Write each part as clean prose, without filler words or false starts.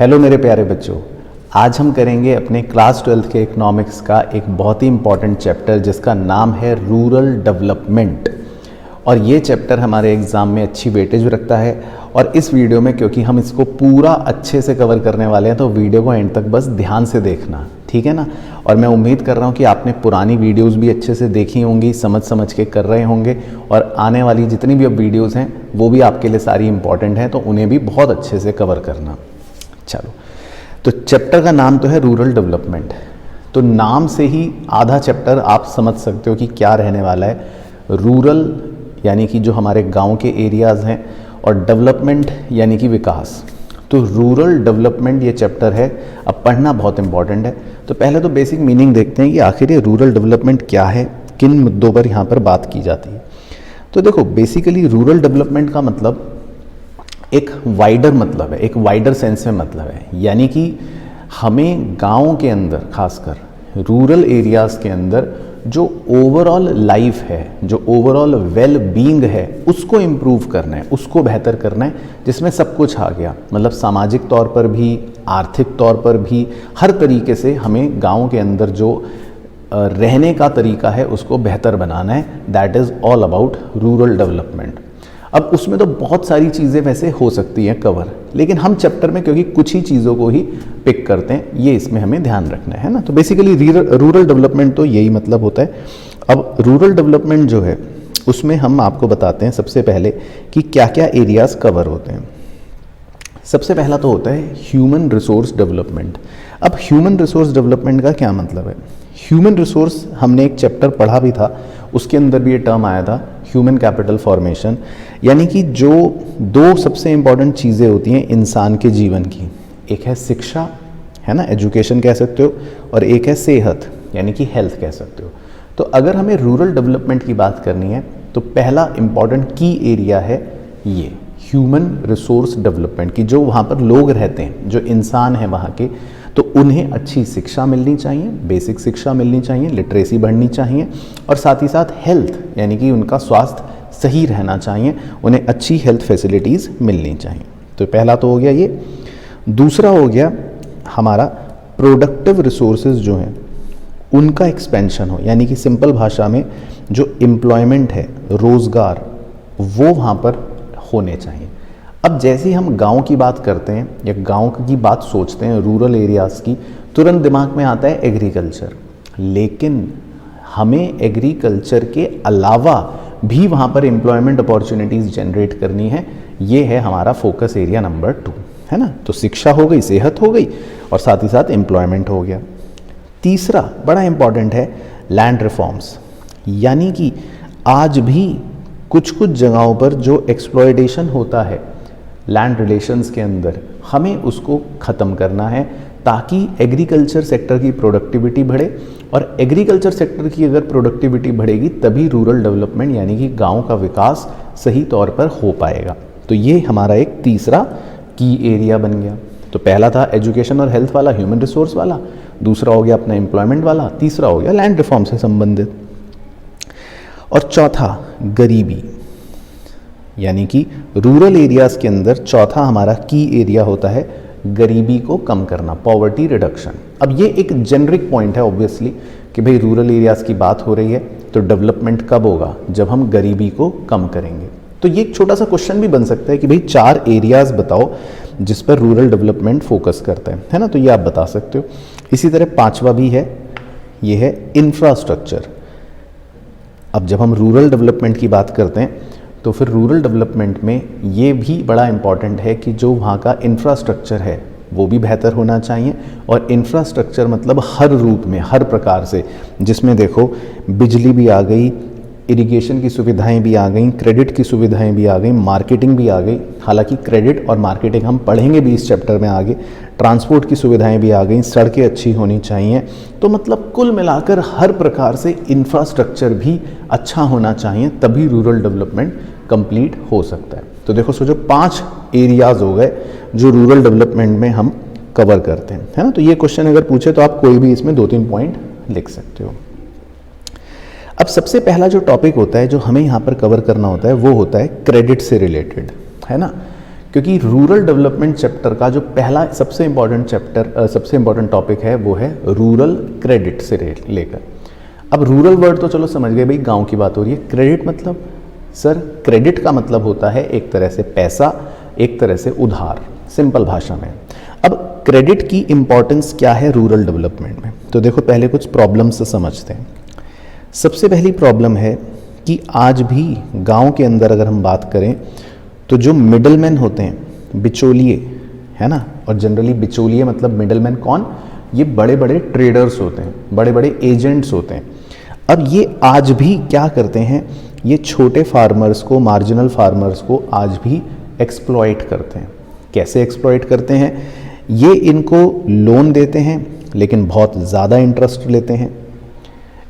Hello मेरे प्यारे बच्चों, आज हम करेंगे अपने क्लास 12th के इकोनॉमिक्स का एक बहुत ही इम्पॉर्टेंट चैप्टर जिसका नाम है रूरल डेवलपमेंट। और ये चैप्टर हमारे एग्ज़ाम में अच्छी वेटेज रखता है। और इस वीडियो में क्योंकि हम इसको पूरा अच्छे से कवर करने वाले हैं तो वीडियो को एंड तक बस ध्यान से देखना, ठीक है ना। और मैं उम्मीद कर रहा हूँ कि आपने पुरानी वीडियोस भी अच्छे से देखी होंगी, समझ के कर रहे होंगे, और आने वाली जितनी भी अब वीडियोस हैं वो भी आपके लिए सारी इंपॉर्टेंट हैं, तो उन्हें भी बहुत अच्छे से कवर करना। चलो, तो चैप्टर का नाम तो है रूरल डेवलपमेंट। तो नाम से ही आधा चैप्टर आप समझ सकते हो कि क्या रहने वाला है। रूरल यानी कि जो हमारे गांव के एरियाज़ हैं, और डेवलपमेंट यानी कि विकास। तो रूरल डेवलपमेंट ये चैप्टर है, अब पढ़ना बहुत इंपॉर्टेंट है। तो पहले तो बेसिक मीनिंग देखते हैं कि आखिर ये रूरल डेवलपमेंट क्या है, किन मुद्दों पर यहाँ पर बात की जाती है। तो देखो, बेसिकली रूरल डेवलपमेंट का मतलब एक वाइडर मतलब है, एक वाइडर सेंस में मतलब है। यानी कि हमें गाँव के अंदर, खासकर रूरल एरियाज़ के अंदर जो ओवरऑल लाइफ है, जो ओवरऑल वेल बीइंग है, उसको इम्प्रूव करना है, उसको बेहतर करना है, जिसमें सब कुछ आ गया। मतलब सामाजिक तौर पर भी, आर्थिक तौर पर भी, हर तरीके से हमें गांव के अंदर जो रहने का तरीका है उसको बेहतर बनाना है। That is all about rural development. अब उसमें तो बहुत सारी चीज़ें वैसे हो सकती हैं कवर, लेकिन हम चैप्टर में क्योंकि कुछ ही चीज़ों को ही पिक करते हैं, ये इसमें हमें ध्यान रखना है ना। तो बेसिकली रूरल डेवलपमेंट तो यही मतलब होता है। अब रूरल डेवलपमेंट जो है उसमें हम आपको बताते हैं सबसे पहले कि क्या क्या एरियाज़ कवर होते हैं। सबसे पहला तो होता है ह्यूमन रिसोर्स डेवलपमेंट। अब ह्यूमन रिसोर्स डेवलपमेंट का क्या मतलब है? ह्यूमन रिसोर्स हमने एक चैप्टर पढ़ा भी था, उसके अंदर भी ये टर्म आया था, ह्यूमन कैपिटल फॉर्मेशन। यानी कि जो दो सबसे इम्पॉर्टेंट चीज़ें होती हैं इंसान के जीवन की, एक है शिक्षा, है ना, एजुकेशन कह सकते हो, और एक है सेहत यानी कि हेल्थ कह सकते हो। तो अगर हमें रूरल डेवलपमेंट की बात करनी है तो पहला इम्पॉर्टेंट की एरिया है ये ह्यूमन रिसोर्स डेवलपमेंट की। जो वहाँ पर लोग रहते हैं, जो इंसान हैं वहाँ के, तो उन्हें अच्छी शिक्षा मिलनी चाहिए, बेसिक शिक्षा मिलनी चाहिए, लिटरेसी बढ़नी चाहिए, और साथ ही साथ हेल्थ यानी कि उनका स्वास्थ्य सही रहना चाहिए, उन्हें अच्छी हेल्थ फैसिलिटीज़ मिलनी चाहिए। तो पहला तो हो गया ये। दूसरा हो गया हमारा प्रोडक्टिव रिसोर्सेज जो हैं उनका एक्सपेंशन हो, यानी कि सिंपल भाषा में जो एम्प्लॉयमेंट है, रोज़गार, वो वहाँ पर होने चाहिए। अब जैसे ही हम गांव की बात करते हैं या गांव की बात सोचते हैं, रूरल एरियाज़ की, तुरंत दिमाग में आता है एग्रीकल्चर। लेकिन हमें एग्रीकल्चर के अलावा भी वहाँ पर एम्प्लॉयमेंट अपॉर्चुनिटीज़ जनरेट करनी है। ये है हमारा फोकस एरिया नंबर 2, है ना। तो शिक्षा हो गई, सेहत हो गई, और साथ ही साथ एम्प्लॉयमेंट हो गया। तीसरा बड़ा इंपॉर्टेंट है लैंड रिफॉर्म्स। यानी कि आज भी कुछ कुछ जगहों पर जो एक्सप्लॉयटेशन होता है लैंड रिलेशंस के अंदर, हमें उसको ख़त्म करना है, ताकि एग्रीकल्चर सेक्टर की प्रोडक्टिविटी बढ़े। और एग्रीकल्चर सेक्टर की अगर प्रोडक्टिविटी बढ़ेगी तभी रूरल डेवलपमेंट यानी कि गांव का विकास सही तौर पर हो पाएगा। तो ये हमारा एक तीसरा की एरिया बन गया। तो पहला था एजुकेशन और हेल्थ वाला, ह्यूमन रिसोर्स वाला। दूसरा हो गया अपना एम्प्लॉयमेंट वाला। तीसरा हो गया लैंड रिफॉर्म से संबंधित। और चौथा गरीबी, यानी कि रूरल एरियाज़ के अंदर चौथा हमारा की एरिया होता है गरीबी को कम करना, पॉवर्टी रिडक्शन। अब ये एक जेनरिक पॉइंट है ऑब्वियसली कि भाई रूरल एरियाज़ की बात हो रही है तो डेवलपमेंट कब होगा? जब हम गरीबी को कम करेंगे। तो ये एक छोटा सा क्वेश्चन भी बन सकता है कि भाई 4 एरियाज़ बताओ जिस पर रूरल डेवलपमेंट फोकस करता है ना। तो ये आप बता सकते हो। इसी तरह 5वां भी है, ये है इंफ्रास्ट्रक्चर। अब जब हम रूरल डेवलपमेंट की बात करते हैं तो फिर रूरल डेवलपमेंट में ये भी बड़ा इम्पॉर्टेंट है कि जो वहाँ का इंफ्रास्ट्रक्चर है वो भी बेहतर होना चाहिए। और इंफ्रास्ट्रक्चर मतलब हर रूप में, हर प्रकार से, जिसमें देखो बिजली भी आ गई, इरिगेशन की सुविधाएं भी आ गई, क्रेडिट की सुविधाएं भी आ गई, मार्केटिंग भी आ गई। हालांकि क्रेडिट और मार्केटिंग हम पढ़ेंगे भी इस चैप्टर में आगे। ट्रांसपोर्ट की सुविधाएं भी आ गई, सड़कें अच्छी होनी चाहिए। तो मतलब कुल मिलाकर हर प्रकार से इंफ्रास्ट्रक्चर भी अच्छा होना चाहिए, तभी रूरल डेवलपमेंट कंप्लीट हो सकता है। तो देखो, सोचो 5 एरियाज़ हो गए जो रूरल डेवलपमेंट में हम कवर करते हैं, है ना। तो ये क्वेश्चन अगर पूछे तो आप कोई भी इसमें 2-3 पॉइंट लिख सकते हो। अब सबसे पहला जो टॉपिक होता है जो हमें यहाँ पर कवर करना होता है वो होता है क्रेडिट से रिलेटेड, है ना। क्योंकि रूरल डेवलपमेंट चैप्टर का जो पहला सबसे इंपॉर्टेंट टॉपिक है वो है रूरल क्रेडिट से लेकर। अब रूरल वर्ड तो चलो समझ गए भाई, गांव की बात हो रही है। क्रेडिट मतलब सर, क्रेडिट का मतलब होता है एक तरह से पैसा, एक तरह से उधार, सिंपल भाषा में। अब क्रेडिट की इंपॉर्टेंस क्या है रूरल डेवलपमेंट में, तो देखो पहले कुछ प्रॉब्लम से समझते हैं। सबसे पहली प्रॉब्लम है कि आज भी गांव के अंदर अगर हम बात करें तो जो मिडलमैन होते हैं, बिचौलिए, है ना, और जनरली बिचौलिए मतलब मिडलमैन कौन, ये बड़े बड़े ट्रेडर्स होते हैं, बड़े बड़े एजेंट्स होते हैं। अब ये आज भी क्या करते हैं, ये छोटे फार्मर्स को, मार्जिनल फार्मर्स को आज भी एक्सप्लॉइट करते हैं। कैसे एक्सप्लॉइट करते हैं, ये इनको लोन देते हैं लेकिन बहुत ज़्यादा इंटरेस्ट लेते हैं।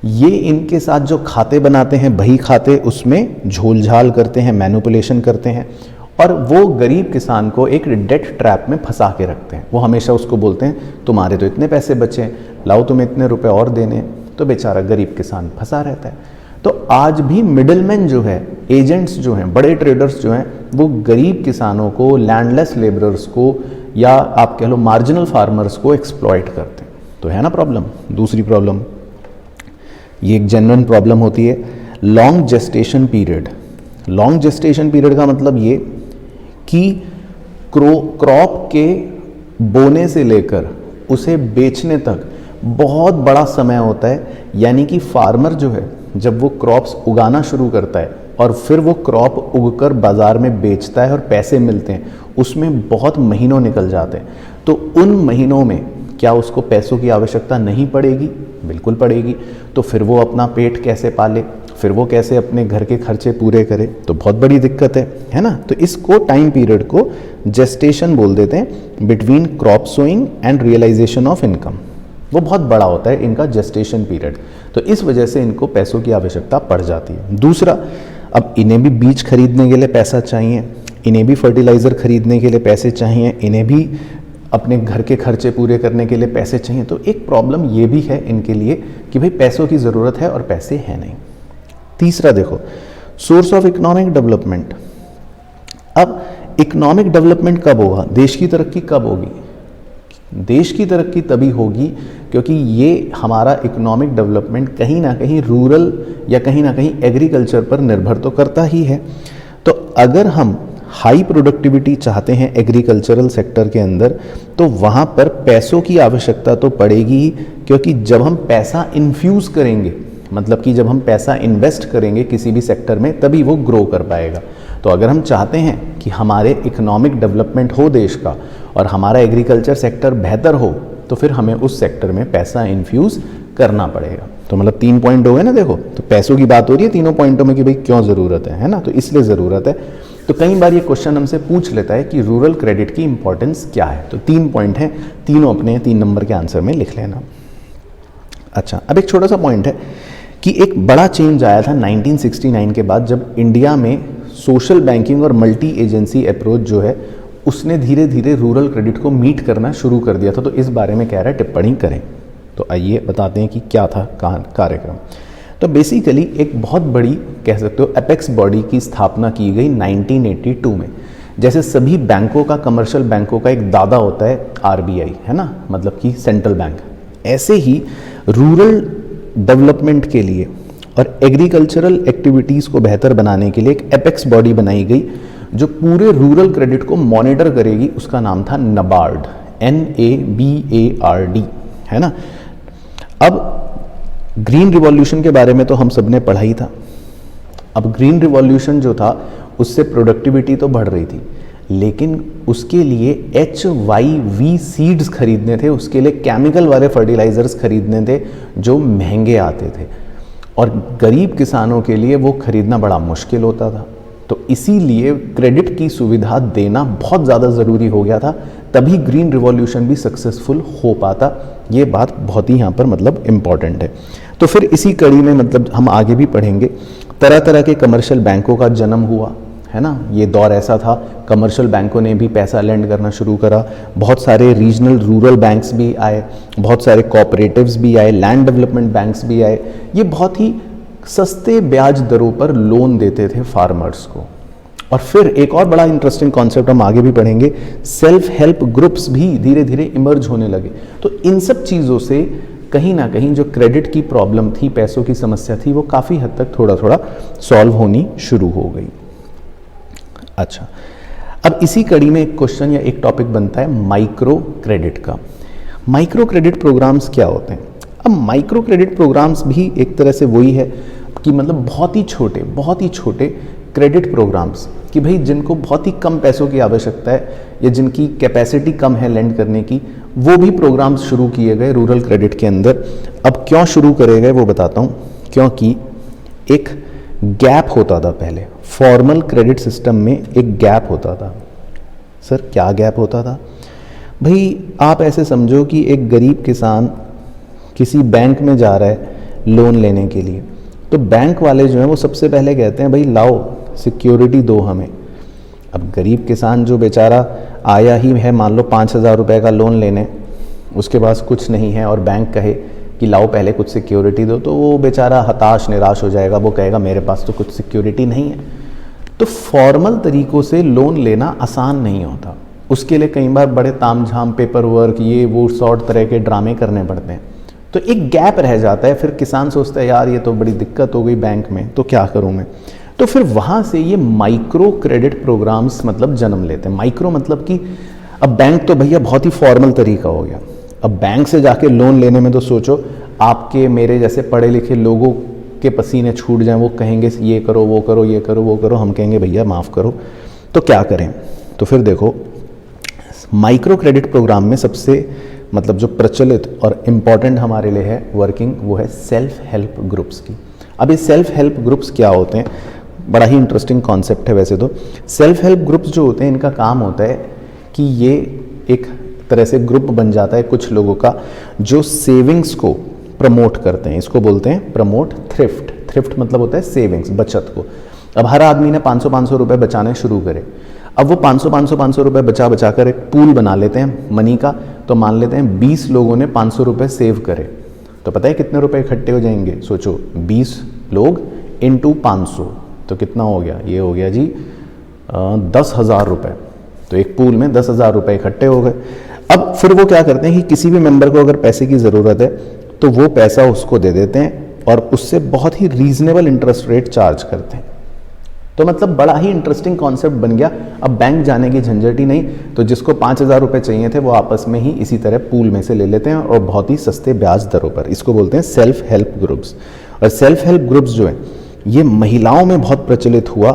ये इनके साथ जो खाते बनाते हैं, बही खाते, उसमें झोलझाल करते हैं, मैनिपुलेशन करते हैं, और वो गरीब किसान को एक डेट ट्रैप में फंसा के रखते हैं। वो हमेशा उसको बोलते हैं तुम्हारे तो इतने पैसे बचे, लाओ तुम्हें इतने रुपए और देने, तो बेचारा गरीब किसान फंसा रहता है। तो आज भी मिडलमैन जो है, एजेंट्स जो हैं, बड़े ट्रेडर्स जो हैं, वो गरीब किसानों को, लैंडलेस लेबरर्स को, या आप कह लो मार्जिनल फार्मर्स को एक्सप्लॉइट करते हैं। तो है ना प्रॉब्लम। दूसरी प्रॉब्लम, ये एक जेन्युइन प्रॉब्लम होती है, long gestation period. Long gestation period का मतलब ये कि क्रॉप के बोने से लेकर उसे बेचने तक बहुत बड़ा समय होता है। यानी कि फार्मर जो है, जब वो क्रॉप्स उगाना शुरू करता है और फिर वो क्रॉप उगकर बाज़ार में बेचता है और पैसे मिलते हैं, उसमें बहुत महीनों निकल जाते हैं। तो उन महीनों में क्या उसको पैसों की आवश्यकता नहीं पड़ेगी? बिल्कुल पड़ेगी। तो फिर वो अपना पेट कैसे पाले, फिर वो कैसे अपने घर के खर्चे पूरे करे? तो बहुत बड़ी दिक्कत है ना। तो इसको टाइम पीरियड को जेस्टेशन बोल देते हैं, between crop sowing and realisation of income. वो बहुत बड़ा होता है इनका जेस्टेशन पीरियड। तो इस वजह से इनको पैसों की आवश्यकता पड़ जाती है। दूसरा, अब इन्हें भी बीज खरीदने के लिए पैसा चाहिए, इन्हें भी फर्टिलाइज़र खरीदने के लिए पैसे चाहिए, इन्हें भी अपने घर के खर्चे पूरे करने के लिए पैसे चाहिए। तो एक प्रॉब्लम ये भी है इनके लिए कि भाई पैसों की ज़रूरत है और पैसे हैं नहीं। तीसरा देखो, सोर्स ऑफ इकोनॉमिक डेवलपमेंट। अब इकोनॉमिक डेवलपमेंट कब होगा, देश की तरक्की कब होगी? देश की तरक्की तभी होगी क्योंकि ये हमारा इकोनॉमिक डेवलपमेंट कहीं ना कहीं रूरल या कहीं ना कहीं एग्रीकल्चर पर निर्भर तो करता ही है। तो अगर हम हाई प्रोडक्टिविटी चाहते हैं एग्रीकल्चरल सेक्टर के अंदर, तो वहाँ पर पैसों की आवश्यकता तो पड़ेगी ही, क्योंकि जब हम पैसा इन्फ्यूज़ करेंगे, मतलब कि जब हम पैसा इन्वेस्ट करेंगे किसी भी सेक्टर में, तभी वो ग्रो कर पाएगा। तो अगर हम चाहते हैं कि हमारे इकोनॉमिक डेवलपमेंट हो देश का और हमारा एग्रीकल्चर सेक्टर बेहतर हो, तो फिर हमें उस सेक्टर में पैसा इन्फ्यूज़ करना पड़ेगा। तो मतलब 3 पॉइंट हो गए ना। देखो, तो पैसों की बात हो रही है तीनों पॉइंटों में कि भाई क्यों ज़रूरत है ना। तो इसलिए ज़रूरत है। तो कई बार ये क्वेश्चन हमसे पूछ लेता है कि रूरल क्रेडिट की इंपॉर्टेंस क्या है। तो 3 पॉइंट हैं, तीनों अपने 3 नंबर के आंसर में लिख लेना। अच्छा, अब एक छोटा सा पॉइंट है कि एक बड़ा चेंज आया था 1969 के बाद, जब इंडिया में सोशल बैंकिंग और मल्टी एजेंसी अप्रोच जो है उसने धीरे धीरे रूरल क्रेडिट को मीट करना शुरू कर दिया था। तो इस बारे में कह रहा है टिप्पणी करें। तो आइए बताते हैं कि क्या था कार्यक्रम। तो बेसिकली एक बहुत बड़ी, कह सकते हो, एपेक्स बॉडी की स्थापना की गई 1982 में। जैसे सभी बैंकों का, कमर्शियल बैंकों का एक दादा होता है RBI, है ना, मतलब कि सेंट्रल बैंक, ऐसे ही रूरल डेवलपमेंट के लिए और एग्रीकल्चरल एक्टिविटीज़ को बेहतर बनाने के लिए एक एपेक्स बॉडी बनाई गई जो पूरे रूरल क्रेडिट को मॉनिटर करेगी। उसका नाम था NABARD, NABARD, है ना। अब ग्रीन रिवॉल्यूशन के बारे में तो हम सब ने पढ़ा ही था। अब ग्रीन रिवॉल्यूशन जो था उससे प्रोडक्टिविटी तो बढ़ रही थी, लेकिन उसके लिए HYV सीड्स खरीदने थे, उसके लिए केमिकल वाले फर्टिलाइजर्स खरीदने थे जो महंगे आते थे और गरीब किसानों के लिए वो खरीदना बड़ा मुश्किल होता था। तो इसीलिए क्रेडिट की सुविधा देना बहुत ज़्यादा ज़रूरी हो गया था, तभी ग्रीन रिवॉल्यूशन भी सक्सेसफुल हो पाता। ये बात बहुत ही यहाँ पर मतलब इम्पॉर्टेंट है। तो फिर इसी कड़ी में मतलब हम आगे भी पढ़ेंगे, तरह तरह के कमर्शियल बैंकों का जन्म हुआ, है ना। ये दौर ऐसा था, कमर्शियल बैंकों ने भी पैसा लेंड करना शुरू करा, बहुत सारे रीजनल रूरल बैंक्स भी आए, बहुत सारे कोऑपरेटिव्स भी आए, लैंड डेवलपमेंट बैंक्स भी आए। ये बहुत ही सस्ते ब्याज दरों पर लोन देते थे फार्मर्स को, और फिर एक और बड़ा इंटरेस्टिंग कॉन्सेप्ट हम आगे भी पढ़ेंगे, सेल्फ हेल्प ग्रुप्स भी धीरे धीरे इमर्ज होने लगे। तो इन सब चीज़ों से कहीं ना कहीं जो क्रेडिट की प्रॉब्लम थी, पैसों की समस्या थी, वो काफ़ी हद तक थोड़ा थोड़ा सॉल्व होनी शुरू हो गई। अच्छा, अब इसी कड़ी में एक क्वेश्चन या एक टॉपिक बनता है माइक्रो क्रेडिट का। माइक्रो क्रेडिट प्रोग्राम्स क्या होते हैं? अब माइक्रो क्रेडिट प्रोग्राम्स भी एक तरह से वही है कि मतलब बहुत ही छोटे क्रेडिट प्रोग्राम्स, कि भाई जिनको बहुत ही कम पैसों की आवश्यकता है या जिनकी कैपेसिटी कम है लेंड करने की, वो भी प्रोग्राम्स शुरू किए गए रूरल क्रेडिट के अंदर। अब क्यों शुरू करे गए वो बताता हूँ। क्योंकि एक गैप होता था पहले, फॉर्मल क्रेडिट सिस्टम में एक गैप होता था। सर क्या गैप होता था? भाई आप ऐसे समझो कि एक गरीब किसान किसी बैंक में जा रहा है लोन लेने के लिए, तो बैंक वाले जो हैं वो सबसे पहले कहते हैं भाई लाओ सिक्योरिटी दो हमें। अब गरीब किसान जो बेचारा आया ही है मान लो 5,000 रुपये का लोन लेने, उसके पास कुछ नहीं है और बैंक कहे कि लाओ पहले कुछ सिक्योरिटी दो, तो वो बेचारा हताश निराश हो जाएगा, वो कहेगा मेरे पास तो कुछ सिक्योरिटी नहीं है। तो फॉर्मल तरीक़ों से लोन लेना आसान नहीं होता, उसके लिए कई बार बड़े तामझाम पेपर वर्क ये वो सॉर्ट तरह के ड्रामे करने पड़ते हैं। तो एक गैप रह जाता है, फिर किसान सोचता है यार ये तो बड़ी दिक्कत हो गई बैंक में, तो क्या करूँ मैं। तो फिर वहाँ से ये माइक्रो क्रेडिट प्रोग्राम्स मतलब जन्म लेते हैं। माइक्रो मतलब कि अब बैंक तो भैया बहुत ही फॉर्मल तरीका हो गया, अब बैंक से जाके लोन लेने में तो सोचो आपके मेरे जैसे पढ़े लिखे लोगों के पसीने छूट जाएं, वो कहेंगे ये करो वो करो ये करो वो करो, हम कहेंगे भैया माफ़ करो। तो क्या करें? तो फिर देखो माइक्रो क्रेडिट प्रोग्राम में सबसे मतलब जो प्रचलित और इम्पॉर्टेंट हमारे लिए है वर्किंग, वो है सेल्फ हेल्प ग्रुप्स की। अब ये सेल्फ हेल्प ग्रुप्स क्या होते हैं? बड़ा ही इंटरेस्टिंग कॉन्सेप्ट है वैसे तो। सेल्फ हेल्प ग्रुप्स जो होते हैं इनका काम होता है कि ये एक तरह से ग्रुप बन जाता है कुछ लोगों का जो सेविंग्स को प्रमोट करते हैं। इसको बोलते हैं प्रमोट थ्रिफ्ट। थ्रिफ्ट मतलब होता है सेविंग्स, बचत को। अब हर आदमी ने 500-500 रुपये बचाने शुरू करे। अब वो 500 रुपये बचा कर एक पूल बना लेते हैं मनी का। तो मान लेते हैं 20 लोगों ने 500 रुपये सेव करे, तो पता है कितने रुपए इकट्ठे हो जाएंगे? सोचो 20 लोग इंटू 500 तो कितना हो गया? ये हो गया जी 10,000 रुपये। तो एक पूल में 10,000 रुपये इकट्ठे हो गए। अब फिर वो क्या करते हैं कि किसी भी मेंबर को अगर पैसे की ज़रूरत है तो वो पैसा उसको दे देते हैं और उससे बहुत ही रीजनेबल इंटरेस्ट रेट चार्ज करते हैं। तो मतलब बड़ा ही इंटरेस्टिंग कॉन्सेप्ट बन गया। अब बैंक जाने की झंझट ही नहीं, तो जिसको 5,000 रुपये चाहिए थे वो आपस में ही इसी तरह पूल में से ले लेते हैं और बहुत ही सस्ते ब्याज दरों पर। इसको बोलते हैं सेल्फ हेल्प ग्रुप्स। और सेल्फ हेल्प ग्रुप्स जो है ये महिलाओं में बहुत प्रचलित हुआ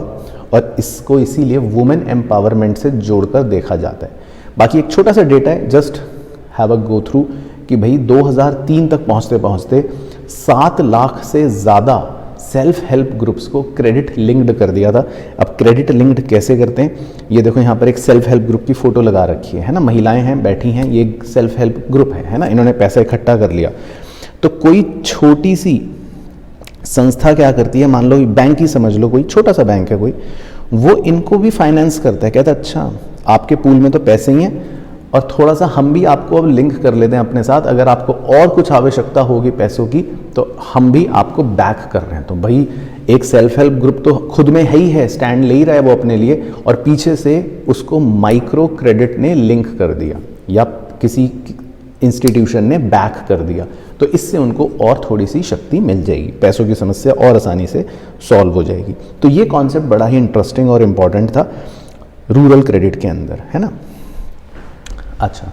और इसको इसीलिए वुमेन एम्पावरमेंट से जोड़कर देखा जाता है। बाकी एक छोटा सा डेटा है, just have a go through, कि भाई 2003 तक पहुँचते पहुँचते 7 लाख से ज़्यादा सेल्फ हेल्प ग्रुप्स को क्रेडिट लिंक्ड कर दिया था। अब क्रेडिट लिंक्ड कैसे करते हैं? ये देखो यहाँ पर एक सेल्फ हेल्प ग्रुप की फ़ोटो लगा रखी है ना, महिलाएं हैं बैठी हैं, ये सेल्फ हेल्प ग्रुप है ना, इन्होंने पैसा इकट्ठा कर लिया। तो कोई छोटी सी संस्था क्या करती है, मान लो बैंक ही समझ लो, कोई छोटा सा बैंक है कोई, वो इनको भी फाइनेंस करता है। कहता है अच्छा आपके पूल में तो पैसे ही हैं और थोड़ा सा हम भी आपको अब लिंक कर लेते हैं अपने साथ, अगर आपको और कुछ आवश्यकता होगी पैसों की तो हम भी आपको बैक कर रहे हैं। तो भाई एक सेल्फ हेल्प ग्रुप तो खुद में है ही है, स्टैंड ले ही रहा है वो अपने लिए, और पीछे से उसको माइक्रो क्रेडिट ने लिंक कर दिया या किसी इंस्टीट्यूशन ने बैक कर दिया। तो इससे उनको और थोड़ी सी शक्ति मिल जाएगी, पैसों की समस्या और आसानी से सॉल्व हो जाएगी। तो ये कॉन्सेप्ट बड़ा ही इंटरेस्टिंग और इम्पॉर्टेंट था रूरल क्रेडिट के अंदर, है ना। अच्छा,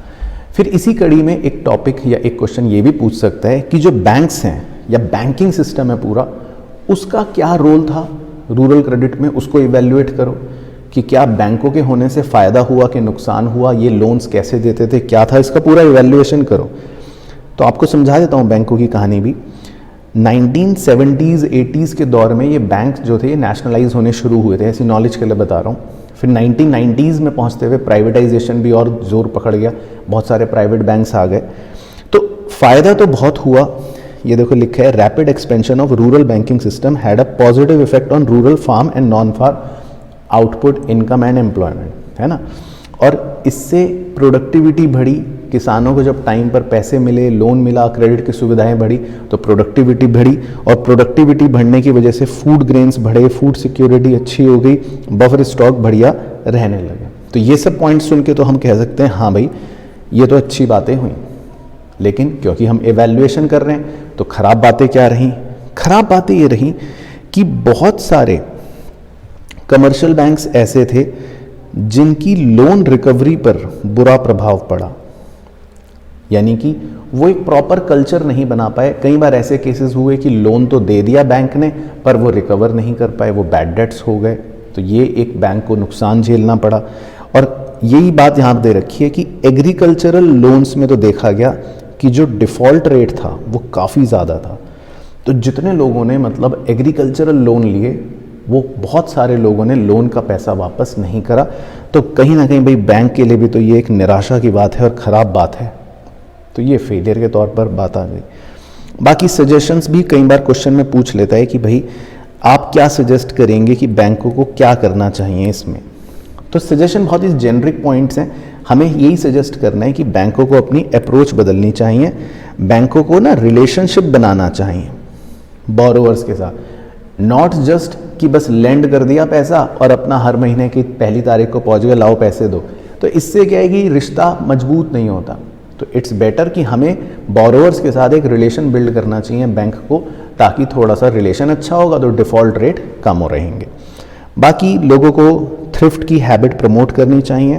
फिर इसी कड़ी में एक टॉपिक या एक क्वेश्चन ये भी पूछ सकता है कि जो बैंक्स हैं या बैंकिंग सिस्टम है पूरा, उसका क्या रोल था रूरल क्रेडिट में, उसको इवैल्यूएट करो कि क्या बैंकों के होने से फ़ायदा हुआ कि नुकसान हुआ, ये लोन्स कैसे देते थे, क्या था, इसका पूरा इवैल्यूएशन करो। तो आपको समझा देता हूँ बैंकों की कहानी भी। 1970s 80s के दौर में ये बैंक जो थे ये नेशनलाइज होने शुरू हुए थे, ऐसी नॉलेज के लिए बता रहा हूँ। फिर 1990s में पहुँचते हुए प्राइवेटाइजेशन भी और जोर पकड़ गया, बहुत सारे प्राइवेट बैंक्स आ गए। तो फ़ायदा तो बहुत हुआ, ये देखो लिखा है rapid expansion of rural banking system had a positive effect on rural farm and non farm output, income and employment, है ना। और इससे प्रोडक्टिविटी बढ़ी, किसानों को जब टाइम पर पैसे मिले, लोन मिला, क्रेडिट की सुविधाएं बढ़ी तो प्रोडक्टिविटी बढ़ी, और प्रोडक्टिविटी बढ़ने की वजह से फूड ग्रेन्स बढ़े, फूड सिक्योरिटी अच्छी हो गई, बफर स्टॉक बढ़िया रहने लगे। तो ये सब पॉइंट्स सुन के तो हम कह सकते हैं हाँ भाई ये तो अच्छी बातें हुई, लेकिन क्योंकि हम एवेल्युएशन कर रहे हैं तो खराब बातें क्या रहीं? खराब बातें ये रहीं कि बहुत सारे कमर्शियल बैंक्स ऐसे थे जिनकी लोन रिकवरी पर बुरा प्रभाव पड़ा, यानी कि वो एक प्रॉपर कल्चर नहीं बना पाए। कई बार ऐसे केसेस हुए कि लोन तो दे दिया बैंक ने पर वो रिकवर नहीं कर पाए, वो बैड डेट्स हो गए, तो ये एक बैंक को नुकसान झेलना पड़ा। और यही बात यहाँ दे रखी है कि एग्रीकल्चरल लोन्स में तो देखा गया कि जो डिफ़ॉल्ट रेट था वो काफ़ी ज़्यादा था। तो जितने लोगों ने मतलब एग्रीकल्चरल लोन लिए वो बहुत सारे लोगों ने लोन का पैसा वापस नहीं करा। तो कहीं ना कहीं भाई बैंक के लिए भी तो ये एक निराशा की बात है और ख़राब बात है। तो ये फेलियर के तौर पर बात आ गई। बाकी सजेशंस भी कई बार क्वेश्चन में पूछ लेता है कि भाई आप क्या सजेस्ट करेंगे कि बैंकों को क्या करना चाहिए इसमें। तो सजेशन बहुत ही जेनरिक पॉइंट्स हैं, हमें यही सजेस्ट करना है कि बैंकों को अपनी अप्रोच बदलनी चाहिए, बैंकों को ना रिलेशनशिप बनाना चाहिए बोरोवर्स के साथ, नॉट जस्ट कि बस लेंड कर दिया पैसा और अपना हर महीने की पहली तारीख को पहुंच गए लाओ पैसे दो। तो इससे क्या है कि रिश्ता मजबूत नहीं होता। तो इट्स बेटर कि हमें बोरोवर्स के साथ एक रिलेशन बिल्ड करना चाहिए बैंक को, ताकि थोड़ा सा रिलेशन अच्छा होगा तो डिफ़ॉल्ट रेट कम हो रहेंगे। बाकी लोगों को थ्रिफ्ट की हैबिट प्रमोट करनी चाहिए,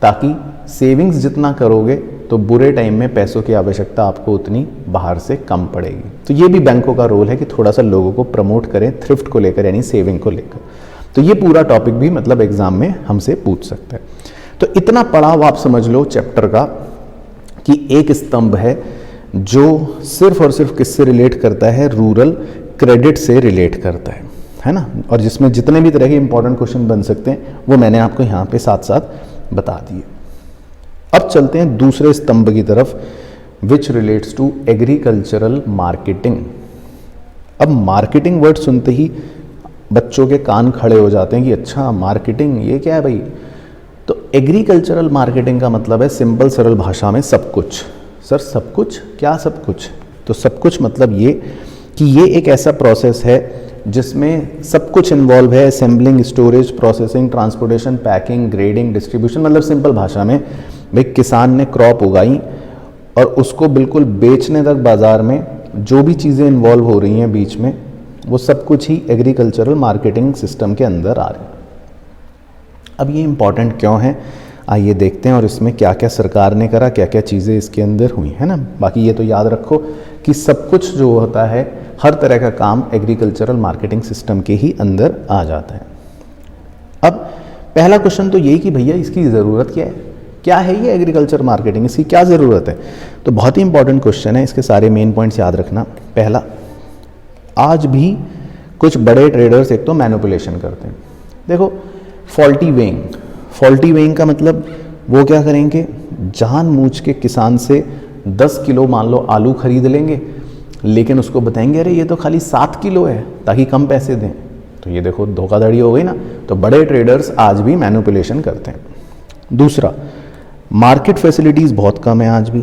ताकि सेविंग्स जितना करोगे तो बुरे टाइम में पैसों की आवश्यकता आपको उतनी बाहर से कम पड़ेगी। तो ये भी बैंकों का रोल है कि थोड़ा सा लोगों को प्रमोट करें थ्रिफ्ट को लेकर, यानी सेविंग को लेकर। तो ये पूरा टॉपिक भी मतलब एग्जाम में हमसे पूछ सकते हैं। तो इतना पढ़ाव आप समझ लो चैप्टर का कि एक स्तंभ है जो सिर्फ और सिर्फ किससे रिलेट करता है, रूरल क्रेडिट से रिलेट करता है ना, और जिसमें जितने भी तरह के इंपॉर्टेंट क्वेश्चन बन सकते हैं वो मैंने आपको यहाँ पे साथ साथ बता दिए। अब चलते हैं दूसरे स्तंभ की तरफ, which relates to agricultural marketing. अब मार्केटिंग वर्ड सुनते ही बच्चों के कान खड़े हो जाते हैं कि अच्छा मार्केटिंग ये क्या है भाई। तो एग्रीकल्चरल मार्केटिंग का मतलब है सिंपल सरल भाषा में सब कुछ। सर सब कुछ क्या सब कुछ? तो सब कुछ मतलब ये कि ये एक ऐसा प्रोसेस है जिसमें सब कुछ इन्वॉल्व है, assembling, storage, processing, transportation, packing, grading, distribution. मतलब सिंपल भाषा में भाई किसान ने क्रॉप उगाई और उसको बिल्कुल बेचने तक बाज़ार में जो भी चीज़ें इन्वॉल्व हो रही हैं बीच में, वो सब कुछ ही एग्रीकल्चरल मार्केटिंग सिस्टम के अंदर आ रहे हैं। अब ये इम्पॉर्टेंट क्यों है आइए देखते हैं, और इसमें क्या क्या सरकार ने करा, क्या क्या चीज़ें इसके अंदर हुई है ना। बाकी ये तो याद रखो कि सब कुछ जो होता है, हर तरह का काम एग्रीकल्चरल मार्केटिंग सिस्टम के ही अंदर आ जाता है। अब पहला क्वेश्चन तो यही कि भैया इसकी ज़रूरत क्या है, क्या है ये एग्रीकल्चर मार्केटिंग, इसकी क्या ज़रूरत है। तो बहुत ही इंपॉर्टेंट क्वेश्चन है, इसके सारे मेन पॉइंट्स याद रखना। पहला, आज भी कुछ बड़े ट्रेडर्स एक तो मैनिपुलेशन करते हैं। देखो फॉल्टी वेइंग का मतलब वो क्या करेंगे, जानबूझ के किसान से 10 किलो मान लो आलू खरीद लेंगे, लेकिन उसको बताएंगे अरे ये तो खाली 7 किलो है ताकि कम पैसे दें। तो ये देखो धोखाधड़ी हो गई ना। तो बड़े ट्रेडर्स आज भी मैनिपुलेशन करते हैं। दूसरा, मार्केट फैसिलिटीज़ बहुत कम है आज भी।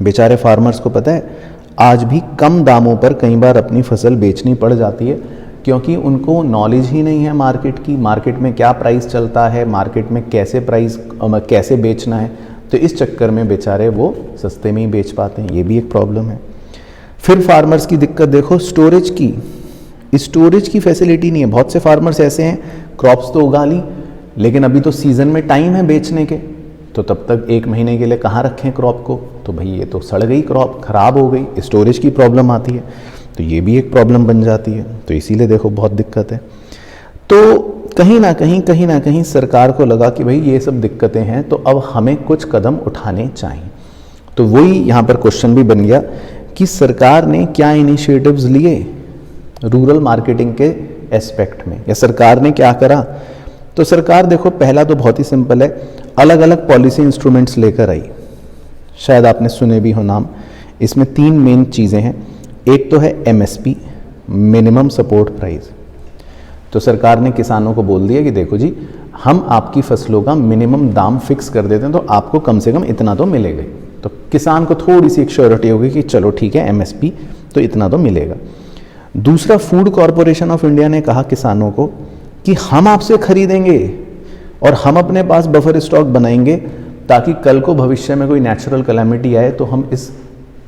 बेचारे फार्मर्स को पता है आज भी कम दामों पर कई बार अपनी फसल बेचनी पड़ जाती है, क्योंकि उनको नॉलेज ही नहीं है मार्केट की, मार्केट में क्या प्राइस चलता है, मार्केट में कैसे बेचना है। तो इस चक्कर में बेचारे वो सस्ते में ही बेच पाते हैं, ये भी एक प्रॉब्लम है। फिर फार्मर्स की दिक्कत देखो, स्टोरेज की फैसिलिटी नहीं है। बहुत से फार्मर्स ऐसे हैं क्रॉप्स तो उगा ली, लेकिन अभी तो सीज़न में टाइम है बेचने के, तो तब तक 1 महीने के लिए कहाँ रखें क्रॉप को। तो भाई ये तो सड़ गई क्रॉप, ख़राब हो गई, स्टोरेज की प्रॉब्लम आती है, तो ये भी एक प्रॉब्लम बन जाती है। तो इसीलिए देखो बहुत दिक्कत है। तो कहीं ना कहीं सरकार को लगा कि भाई ये सब दिक्कतें हैं, तो अब हमें कुछ कदम उठाने चाहिए। तो वही यहाँ पर क्वेश्चन भी बन गया कि सरकार ने क्या इनिशिएटिव्स लिए रूरल मार्केटिंग के एस्पेक्ट में, या सरकार ने क्या करा। तो सरकार देखो पहला तो बहुत ही सिंपल है, अलग अलग पॉलिसी इंस्ट्रूमेंट्स लेकर आई। शायद आपने सुने भी हो नाम। इसमें 3 मेन चीज़ें हैं। एक तो है MSP, मिनिमम सपोर्ट प्राइस। तो सरकार ने किसानों को बोल दिया कि देखो जी हम आपकी फसलों का मिनिमम दाम फिक्स कर देते हैं, तो आपको कम से कम इतना तो मिलेगा। तो किसान को थोड़ी सी एक श्योरिटी होगी कि चलो ठीक है, एमएसपी तो इतना तो मिलेगा। दूसरा, फूड कॉरपोरेशन ऑफ इंडिया ने कहा किसानों को कि हम आपसे खरीदेंगे और हम अपने पास बफर स्टॉक बनाएंगे, ताकि कल को भविष्य में कोई नेचुरल कैलेमिटी आए तो हम इस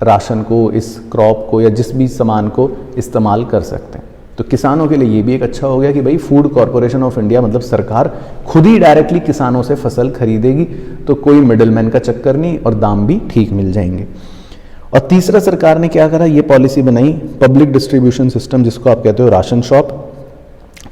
राशन को, इस क्रॉप को या जिस भी सामान को इस्तेमाल कर सकते हैं। तो किसानों के लिए ये भी एक अच्छा हो गया कि भाई फूड कॉरपोरेशन ऑफ इंडिया मतलब सरकार खुद ही डायरेक्टली किसानों से फसल खरीदेगी, तो कोई मिडलमैन का चक्कर नहीं और दाम भी ठीक मिल जाएंगे। और तीसरा, सरकार ने क्या करा, ये पॉलिसी बनाई पब्लिक डिस्ट्रीब्यूशन सिस्टम, जिसको आप कहते हो राशन शॉप।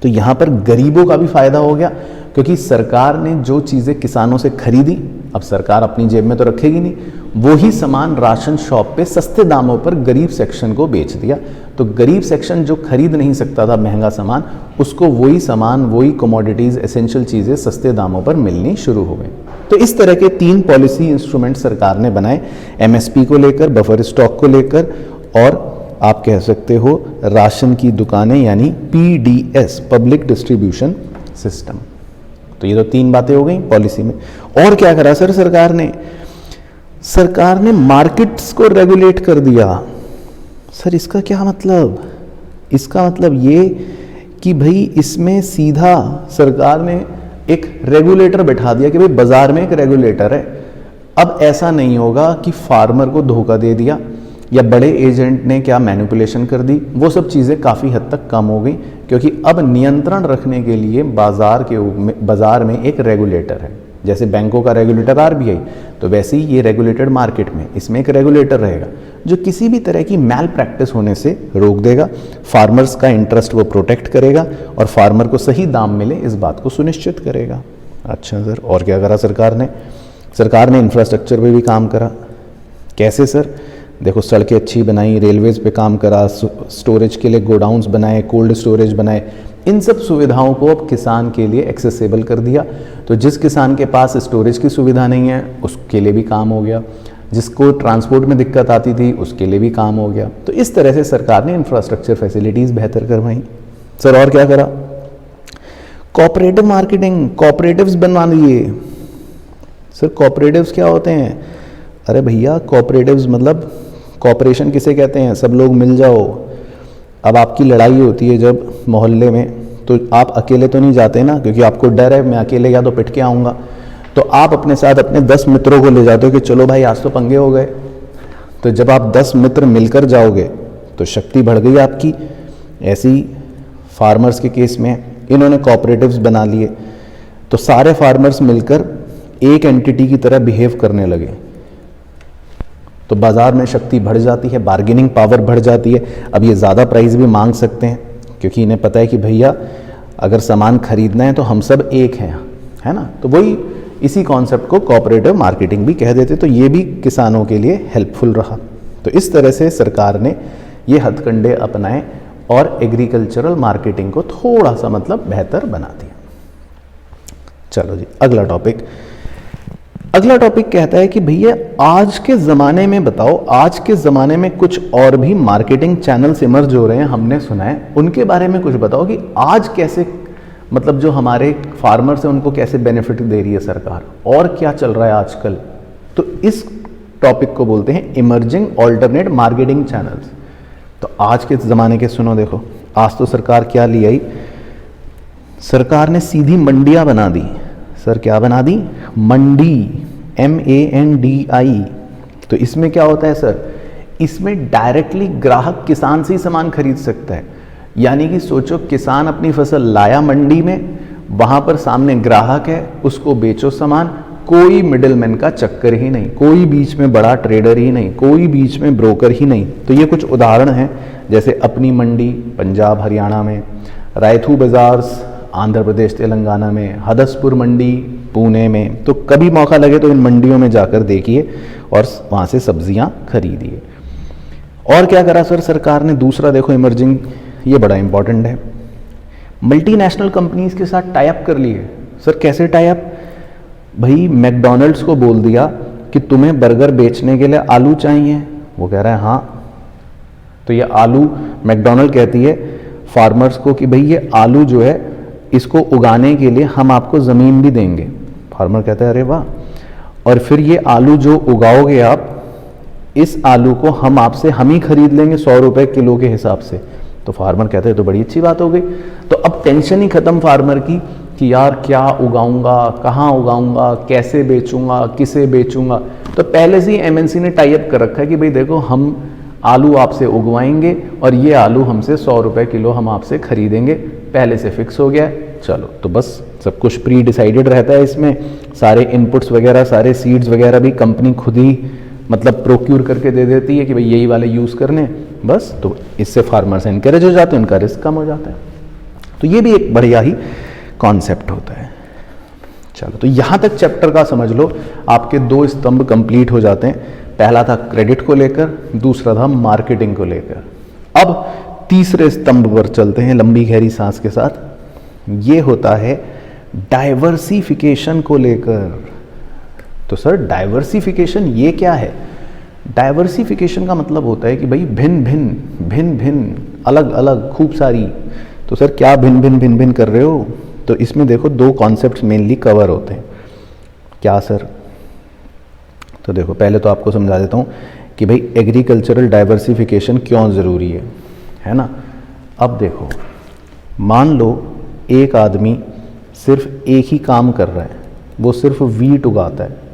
तो यहाँ पर गरीबों का भी फायदा हो गया, क्योंकि सरकार ने जो चीज़ें किसानों से खरीदी, अब सरकार अपनी जेब में तो रखेगी नहीं, वो ही सामान राशन शॉप पे सस्ते दामों पर गरीब सेक्शन को बेच दिया। तो गरीब सेक्शन जो खरीद नहीं सकता था महंगा सामान, उसको वही सामान, वही कमोडिटीज़, एसेंशियल चीज़ें सस्ते दामों पर मिलनी शुरू हो गई। तो इस तरह के 3 पॉलिसी इंस्ट्रूमेंट सरकार ने बनाए, एमएसपी को लेकर, बफर स्टॉक को लेकर, और आप कह सकते हो राशन की दुकानें यानी पीडीएस, पब्लिक डिस्ट्रीब्यूशन सिस्टम। तो ये तो 3 बातें हो गई पॉलिसी में। और क्या करा सर सरकार ने मार्केट्स को रेगुलेट कर दिया। सर इसका क्या मतलब? इसका मतलब ये कि भाई इसमें सीधा सरकार ने एक रेगुलेटर बैठा दिया कि भाई बाजार में एक रेगुलेटर है। अब ऐसा नहीं होगा कि फार्मर को धोखा दे दिया या बड़े एजेंट ने क्या मैनिपुलेशन कर दी, वो सब चीज़ें काफ़ी हद तक कम हो गई, क्योंकि अब नियंत्रण रखने के लिए बाजार में एक रेगुलेटर है। जैसे बैंकों का रेगुलेटर आरबीआई, तो वैसे ही ये रेगुलेटेड मार्केट में इसमें एक रेगुलेटर रहेगा जो किसी भी तरह की मैल प्रैक्टिस होने से रोक देगा, फार्मर्स का इंटरेस्ट वो प्रोटेक्ट करेगा और फार्मर को सही दाम मिले इस बात को सुनिश्चित करेगा। अच्छा सर, और क्या करा सरकार ने इंफ्रास्ट्रक्चर पे भी काम करा। कैसे सर? देखो, सड़कें अच्छी बनाई, रेलवेज़ पे काम करा, स्टोरेज के लिए गोडाउन्स बनाए, कोल्ड स्टोरेज बनाए, इन सब सुविधाओं को अब किसान के लिए एक्सेसिबल कर दिया। तो जिस किसान के पास स्टोरेज की सुविधा नहीं है उसके लिए भी काम हो गया, जिसको ट्रांसपोर्ट में दिक्कत आती थी उसके लिए भी काम हो गया। तो इस तरह से सरकार ने इंफ्रास्ट्रक्चर फैसिलिटीज़ बेहतर करवाई। सर और क्या करा? कोऑपरेटिव मार्केटिंग, कोऑपरेटिव्स बनवा दिए। सर कोऑपरेटिव्स क्या होते हैं? अरे भैया, कोऑपरेटिव्स मतलब कोऑपरेशन किसे कहते हैं? सब लोग मिल जाओ। अब आपकी लड़ाई होती है जब मोहल्ले में, तो आप अकेले तो नहीं जाते ना, क्योंकि आपको डर है मैं अकेले गया तो पिट के आऊँगा। तो आप अपने साथ अपने 10 मित्रों को ले जाते हो कि चलो भाई आज तो पंगे हो गए। तो जब आप 10 मित्र मिलकर जाओगे तो शक्ति बढ़ गई आपकी। ऐसी फार्मर्स के केस में इन्होंने कोऑपरेटिव्स बना लिए, तो सारे फार्मर्स मिलकर एक एंटिटी की तरह बिहेव करने लगे, तो बाजार में शक्ति बढ़ जाती है, बार्गेनिंग पावर बढ़ जाती है। अब ये ज़्यादा प्राइस भी मांग सकते हैं, क्योंकि इन्हें पता है कि भैया अगर सामान खरीदना है तो हम सब एक हैं, है ना। तो वही इसी कॉन्सेप्ट को कोऑपरेटिव मार्केटिंग भी कह देते। तो ये भी किसानों के लिए हेल्पफुल रहा। तो इस तरह से सरकार ने ये हथकंडे अपनाए और एग्रीकल्चरल मार्केटिंग को थोड़ा सा मतलब बेहतर बना दिया। चलो जी, अगला टॉपिक कहता है कि भैया आज के ज़माने में बताओ, आज के ज़माने में कुछ और भी मार्केटिंग चैनल्स इमर्ज हो रहे हैं, हमने सुना है, उनके बारे में कुछ बताओ कि आज कैसे, मतलब जो हमारे फार्मर्स हैं उनको कैसे बेनिफिट दे रही है सरकार, और क्या चल रहा है आजकल। तो इस टॉपिक को बोलते हैं इमर्जिंग ऑल्टरनेट मार्केटिंग चैनल्स। तो आज के ज़माने के सुनो, देखो आज तो सरकार क्या ले आई, सरकार ने सीधी मंडियां बना दी। सर क्या बना दी? मंडी, MANDI। तो इसमें क्या होता है सर? इसमें डायरेक्टली ग्राहक किसान से ही सामान खरीद सकता है। यानी कि सोचो, किसान अपनी फसल लाया मंडी में, वहाँ पर सामने ग्राहक है, उसको बेचो सामान, कोई मिडिलमैन का चक्कर ही नहीं, कोई बीच में बड़ा ट्रेडर ही नहीं, कोई बीच में ब्रोकर ही नहीं। तो ये कुछ उदाहरण हैं, जैसे अपनी मंडी पंजाब हरियाणा में, रायथू बाज़ार्स आंध्र प्रदेश तेलंगाना में, हदसपुर मंडी पुणे में। तो कभी मौका लगे तो इन मंडियों में जाकर देखिए और वहाँ से सब्जियाँ खरीदिए। और क्या करा सर सरकार ने? दूसरा देखो इमर्जिंग, ये बड़ा इंपॉर्टेंट है, मल्टीनेशनल कंपनीज के साथ टाई अप कर लिए। सर कैसे टाई अप? भाई मैकडॉनल्ड्स को बोल दिया कि तुम्हें बर्गर बेचने के लिए आलू चाहिए, वो कह रहा है हाँ। तो ये आलू, मैकडॉनल्ड कहती है फार्मर्स को कि भाई ये आलू जो है इसको उगाने के लिए हम आपको ज़मीन भी देंगे। फार्मर कहता है अरे वाह, और फिर ये आलू जो उगाओगे आप, इस आलू को हम ही खरीद लेंगे 100 रुपए किलो के हिसाब से। तो फार्मर कहते हैं तो बड़ी अच्छी बात हो गई। तो अब टेंशन ही खत्म फार्मर की कि यार क्या उगाऊंगा, कहाँ उगाऊंगा, कैसे बेचूंगा, किसे बेचूंगा। तो पहले से ही एमएनसी ने टाई अप कर रखा है कि भाई देखो हम आलू आपसे उगवाएंगे और ये आलू हमसे 100 रुपए किलो हम आपसे खरीदेंगे, पहले से फिक्स हो गया है। चलो तो बस सब कुछ प्री डिसाइडेड रहता है इसमें, सारे इनपुट्स वगैरह, सारे सीड्स वगैरह भी कंपनी खुद ही मतलब प्रोक्यूर करके दे देती है कि भाई यही वाले यूज़ करने, बस। तो इससे फार्मर्स एनकरेज हो जाते हैं, उनका रिस्क कम हो जाता है। तो ये भी एक बढ़िया ही कॉन्सेप्ट होता है। चलो तो यहाँ तक चैप्टर का समझ लो, आपके 2 स्तंभ कंप्लीट हो जाते हैं। पहला था क्रेडिट को लेकर, दूसरा था मार्केटिंग को लेकर। अब तीसरे स्तंभ पर चलते हैं लंबी गहरी सांस के साथ। ये होता है डाइवर्सिफिकेशन को लेकर। तो सर डाइवर्सिफिकेशन ये क्या है? डाइवर्सिफिकेशन का मतलब होता है कि भाई भिन्न भिन्न अलग अलग खूब सारी। तो सर क्या भिन्न भिन्न कर रहे हो? तो इसमें देखो 2 कॉन्सेप्ट्स मेनली कवर होते हैं। क्या सर? तो देखो पहले तो आपको समझा देता हूँ कि भाई एग्रीकल्चरल डाइवर्सिफिकेशन क्यों ज़रूरी है ना। अब देखो मान लो एक आदमी सिर्फ एक ही काम कर रहा है, वो सिर्फ वीट उगाता है।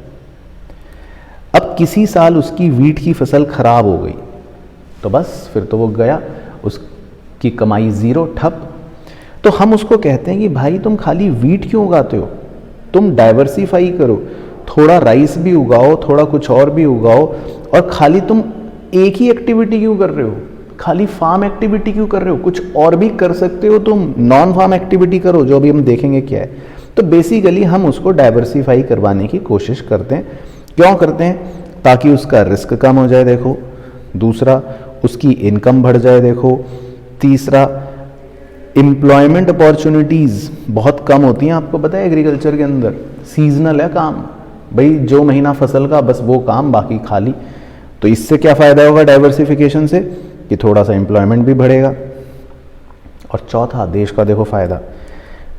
अब किसी साल उसकी वीट की फसल खराब हो गई तो बस फिर तो वो गया, उसकी कमाई ज़ीरो, ठप। तो हम उसको कहते हैं कि भाई तुम खाली वीट क्यों उगाते हो, तुम डाइवर्सिफाई करो, थोड़ा राइस भी उगाओ, थोड़ा कुछ और भी उगाओ, और खाली तुम एक ही एक्टिविटी क्यों कर रहे हो, खाली फार्म एक्टिविटी क्यों कर रहे हो, कुछ और भी कर सकते हो, तुम नॉन फार्म एक्टिविटी करो, जो अभी हम देखेंगे क्या है। तो बेसिकली हम उसको डाइवर्सिफाई करवाने की कोशिश करते हैं। क्यों करते हैं? ताकि उसका रिस्क कम हो जाए, देखो। दूसरा, उसकी इनकम बढ़ जाए, देखो। तीसरा, एम्प्लॉयमेंट अपॉर्चुनिटीज़ बहुत कम होती हैं, आपको पता है एग्रीकल्चर के अंदर सीजनल है काम, भाई जो महीना फसल का बस वो काम, बाकी खाली। तो इससे क्या फ़ायदा होगा डाइवर्सिफिकेशन से कि थोड़ा सा एम्प्लॉयमेंट भी बढ़ेगा। और चौथा, देश का देखो फ़ायदा,